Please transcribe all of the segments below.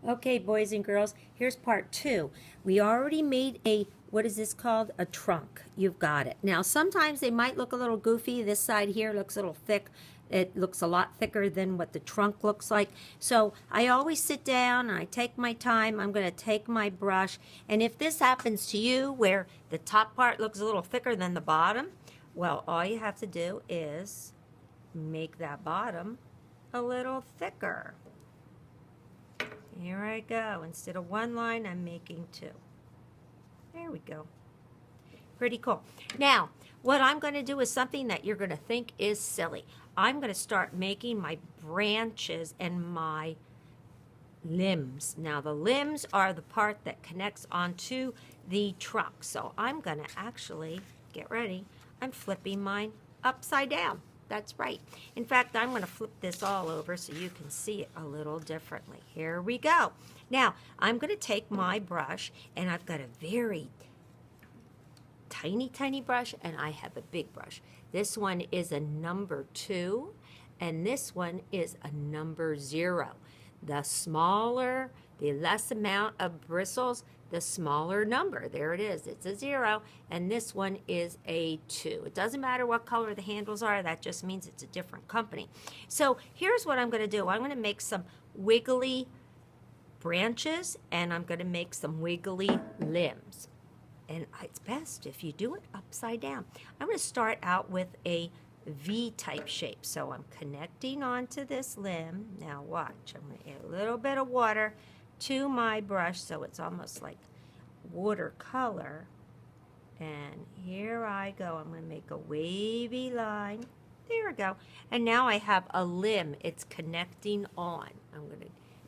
Okay, boys and girls, here's part 2. We already made what is this called? A trunk. You've got it. Now, sometimes they might look a little goofy. This side here looks a little thick. It looks a lot thicker than what the trunk looks like. So I always sit down and I take my time. I'm going to take my brush. And if this happens to you where the top part looks a little thicker than the bottom, well, all you have to do is make that bottom a little thicker. Here I go. Instead of one line, I'm making 2. There we go. Pretty cool. Now, what I'm going to do is something that you're going to think is silly. I'm going to start making my branches and my limbs. Now, the limbs are the part that connects onto the trunk. So I'm going to actually, get ready, I'm flipping mine upside down. That's right. In fact, I'm going to flip this all over so you can see it a little differently. Here we go. Now, I'm going to take my brush, and I've got a very tiny brush, and I have a big brush. This one is a number 2, and this one is a number 0. The smaller, the less amount of bristles, the smaller number. There it is. It's a 0, and this one is a 2. It doesn't matter what color the handles are. That just means it's a different company. So here's what I'm going to do. I'm going to make some wiggly branches, and I'm going to make some wiggly limbs. And it's best if you do it upside down. I'm going to start out with a V-type shape. So I'm connecting onto this limb. Now watch. I'm going to add a little bit of water to my brush so it's almost like watercolor. And here I go. I'm going to make a wavy line. There we go. And now I have a limb. It's connecting on. I'm going to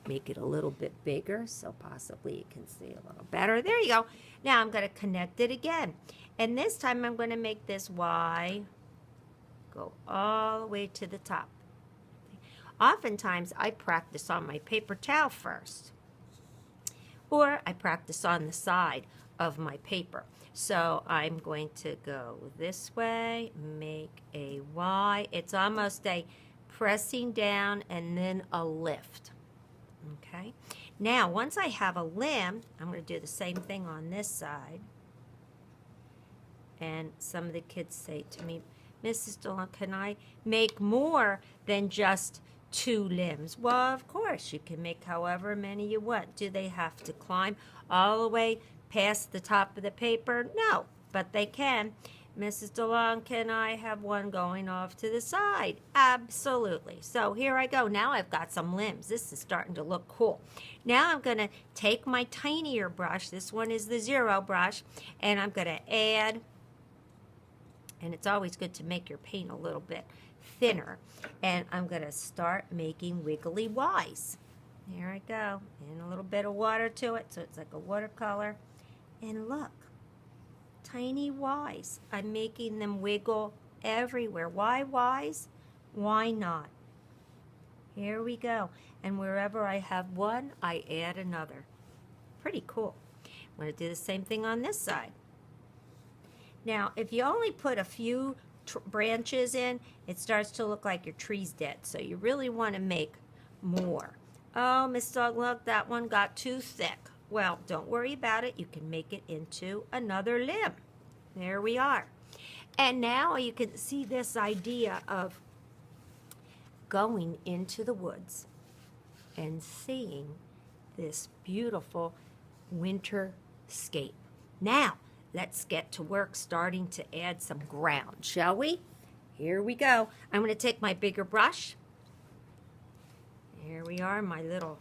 make it a little bit bigger so possibly you can see a little better. There you go. Now I'm going to connect it again. And this time I'm going to make this Y go all the way to the top. Oftentimes I practice on my paper towel first, or I practice on the side of my paper. So I'm going to go this way, make a Y. It's almost a pressing down and then a lift. Okay. Now, once I have a limb, I'm going to do the same thing on this side. And some of the kids say to me, Mrs. DeLong, can I make more than just 2 limbs? Well, of course, you can make however many you want. Do they have to climb all the way past the top of the paper? No, but they can. Mrs. DeLong, can I have one going off to the side? Absolutely. So here I go. Now I've got some limbs. This is starting to look cool. Now I'm going to take my tinier brush. This one is the 0 brush. And I'm going to add, and it's always good to make your paint a little bit thinner. And I'm going to start making wiggly Ys. There I go. And a little bit of water to it so it's like a watercolor. And look. Tiny Ys. I'm making them wiggle everywhere. Why Ys? Why not? Here we go. And wherever I have one, I add another. Pretty cool. I'm going to do the same thing on this side. Now, if you only put a few branches in, it starts to look like your tree's dead. So you really want to make more. Oh, Miss Dog, look, that one got too thick. Well, don't worry about it. You can make it into another limb. There we are. And now you can see this idea of going into the woods and seeing this beautiful winterscape. Now, let's get to work starting to add some ground, shall we? Here we go. I'm going to take my bigger brush. Here we are, my little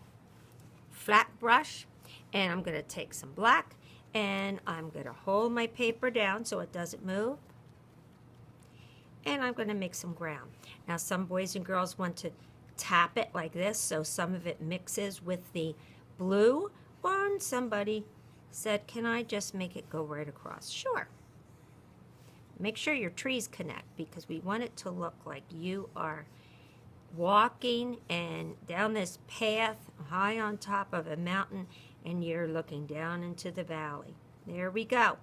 flat brush. And I'm going to take some black, and I'm going to hold my paper down so it doesn't move. And I'm going to make some ground. Now, some boys and girls want to tap it like this, so some of it mixes with the blue. Or somebody said, can I just make it go right across? Sure. Make sure your trees connect, because we want it to look like you are walking and down this path high on top of a mountain, and you're looking down into the valley. There we go.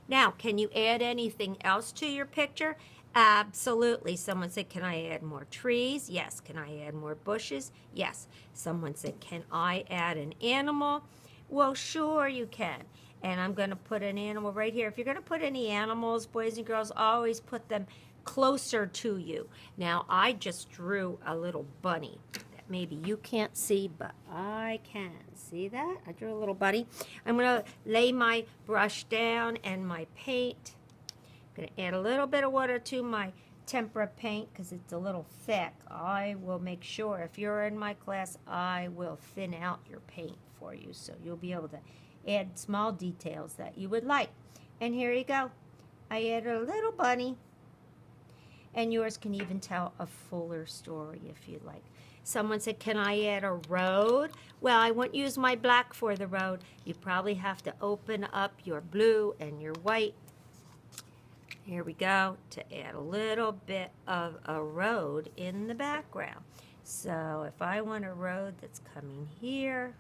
Now, can you add anything else to your picture? Absolutely. Someone said, can I add more trees? Yes. Can I add more bushes? Yes. Someone said, can I add an animal? Well, sure you can. And I'm going to put an animal right here. If you're going to put any animals, boys and girls, always put them closer to you. Now, I just drew a little bunny that maybe you can't see, but I can. See that? I drew a little bunny. I'm going to lay my brush down and my paint. I'm going to add a little bit of water to my tempera paint because it's a little thick. I will make sure, if you're in my class, I will thin out your paint for you so you'll be able to add small details that you would like. And here you go. I added a little bunny, and yours can even tell a fuller story if you like. Someone said, can I add a road? Well, I won't use my black for the road. You probably have to open up your blue and your white. Here we go, to add a little bit of a road in the background. So if I want a road that's coming here,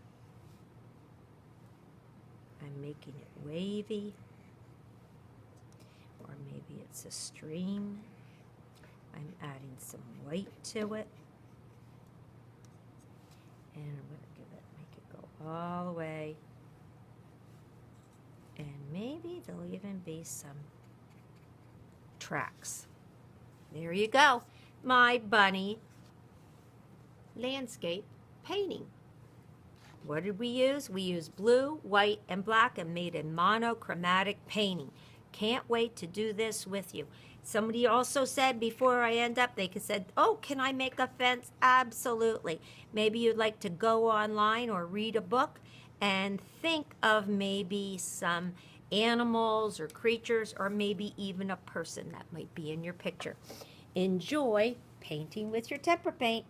I'm making it wavy, or maybe it's a stream. I'm adding some white to it, and I'm going to make it go all the way, and maybe there'll even be some tracks. There you go, my bunny landscape painting. What did we use? We used blue, white, and black and made a monochromatic painting. Can't wait to do this with you. Somebody also said before I end up, they said, oh, can I make a fence? Absolutely. Maybe you'd like to go online or read a book and think of maybe some animals or creatures or maybe even a person that might be in your picture. Enjoy painting with your tempera paint.